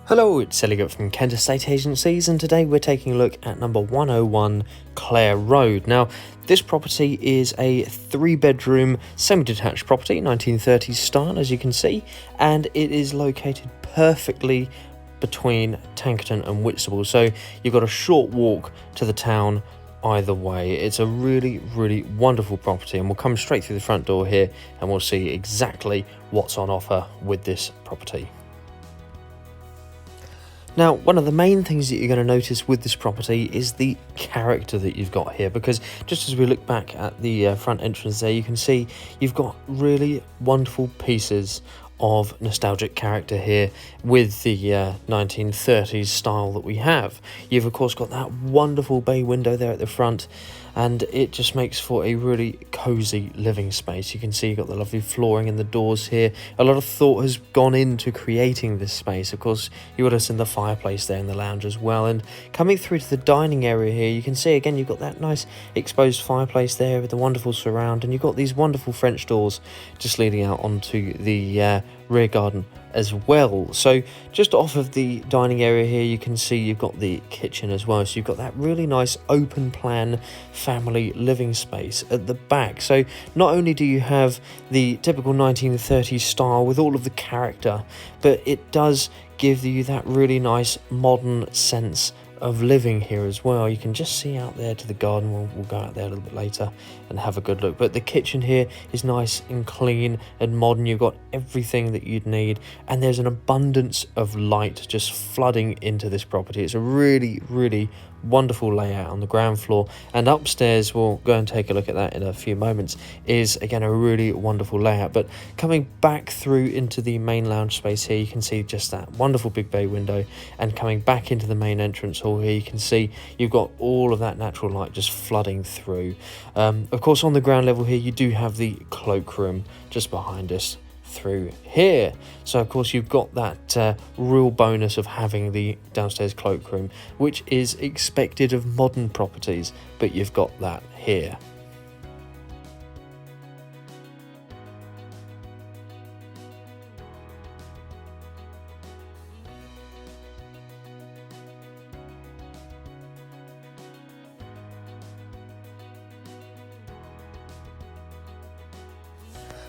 Hello, it's Elliot from Kent Estate Agencies, and today we're taking a look at number 101 Clare Road. Now, this property is a 3-bedroom semi-detached property, 1930s style, as you can see, and it is located perfectly between Tankerton and Whitstable, so you've got a short walk to the town either way. It's a really wonderful property, and we'll come straight through the front door here and we'll see exactly what's on offer with this property. Now, one of the main things that you're going to notice with this property is the character that you've got here, because just as we look back at the front entrance there, you can see you've got really wonderful pieces of nostalgic character here with the 1930s style that we have. You've of course got that wonderful bay window there at the front, and it just makes for a really cozy living space. You can see you've got the lovely flooring in the doors here. A lot of thought has gone into creating this space. Of course, you would have seen the fireplace there in the lounge as well. And coming through to the dining area here, you can see again you've got that nice exposed fireplace there with the wonderful surround, and you've got these wonderful French doors just leading out onto the rear garden as well. So just off of the dining area here, you can see you've got the kitchen as well, so you've got that really nice open plan family living space at the back. So not only do you have the typical 1930s style with all of the character, but it does give you that really nice modern sense of living here as well. You can just see out there to the garden. We'll go out there a little bit later and have a good look, but the kitchen here is nice and clean and modern. You've got everything that you'd need, and there's an abundance of light just flooding into this property. It's a really wonderful layout on the ground floor, and upstairs, we'll go and take a look at that in a few moments, is again a really wonderful layout. But coming back through into the main lounge space here, you can see just that wonderful big bay window, and coming back into the main entrance hall here, you can see you've got all of that natural light just flooding through. Of course, on the ground level here, you do have the cloakroom just behind us through here. So of course you've got that real bonus of having the downstairs cloakroom, which is expected of modern properties, but you've got that here.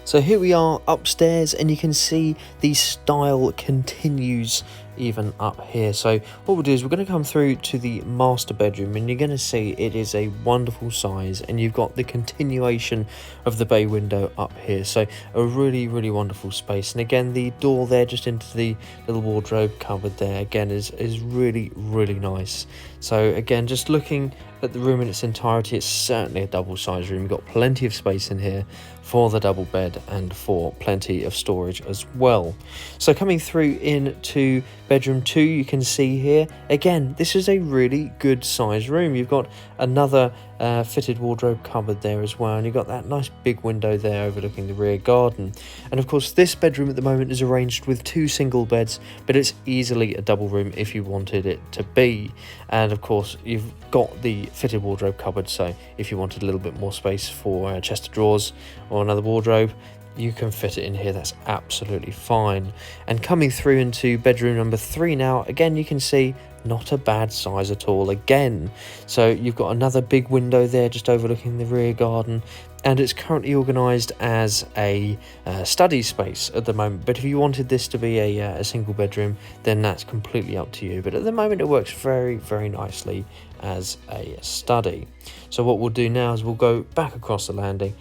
So here we are upstairs, and you can see the style continues even up here. So what we'll do is we're going to come through to the master bedroom, and you're going to see it is a wonderful size, and you've got the continuation of the bay window up here. So a really wonderful space, and again the door there just into the little wardrobe cupboard there again is really nice. So again, just looking at the room in its entirety, it's certainly a double size room. You've got plenty of space in here for the double bed and for plenty of storage as well. So coming through into bedroom 2, you can see here again this is a really good size room. You've got another fitted wardrobe cupboard there as well, and you've got that nice big window there overlooking the rear garden. And of course this bedroom at the moment is arranged with 2 single beds, but it's easily a double room if you wanted it to be. And of course you've got the fitted wardrobe cupboard, so if you wanted a little bit more space for a chest of drawers or another wardrobe, you can fit it in here. That's absolutely fine. And coming through into bedroom number 3 now, again you can see not a bad size at all again. So you've got another big window there just overlooking the rear garden, and it's currently organised as a study space at the moment, but if you wanted this to be a single bedroom, then that's completely up to you. But at the moment it works very nicely as a study. So what we'll do now is we'll go back across the landing,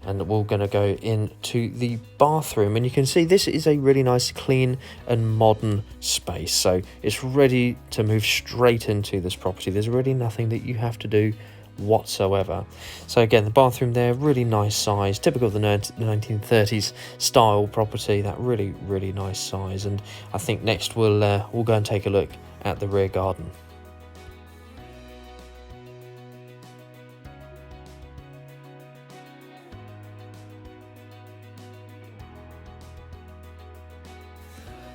and we're going to go into the bathroom, and you can see this is a really nice clean and modern space. So it's ready to move straight into this property. There's really nothing that you have to do whatsoever. So again, the bathroom there, really nice size, typical of the 1930s style property. That really nice size. And I think next we'll go and take a look at the rear garden.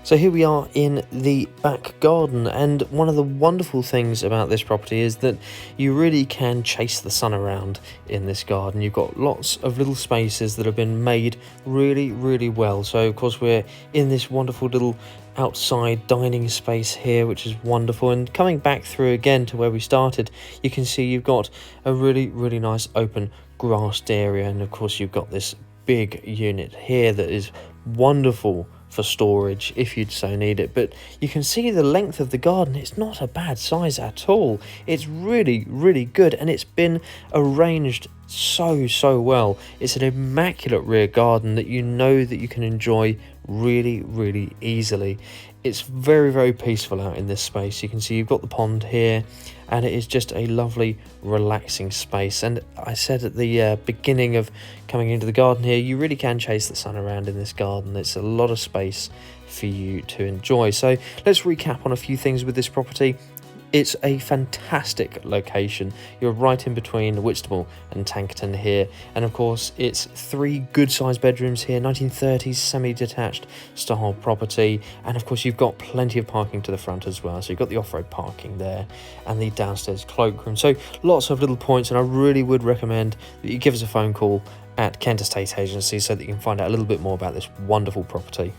So here we are in the back garden, and one of the wonderful things about this property is that you really can chase the sun around in this garden. You've got lots of little spaces that have been made really well. So of course we're in this wonderful little outside dining space here, which is wonderful. And coming back through again to where we started, you can see you've got a really nice open grassed area, and of course you've got this big unit here that is wonderful for storage if you'd so need it. But you can see the length of the garden. It's not a bad size at all. It's really good, and it's been arranged so well. It's an immaculate rear garden that you know that you can enjoy really easily. It's very peaceful out in this space. You can see you've got the pond here, and it is just a lovely relaxing space. And I said at the beginning of coming into the garden here, you really can chase the sun around in this garden. It's a lot of space for you to enjoy. So let's recap on a few things with this property. It's a fantastic location. You're right in between Whitstable and Tankerton here. And of course, it's 3 good-sized bedrooms here, 1930s semi-detached style property. And of course, you've got plenty of parking to the front as well. So you've got the off-road parking there and the downstairs cloakroom. So lots of little points, and I really would recommend that you give us a phone call at Kent Estate Agency so that you can find out a little bit more about this wonderful property.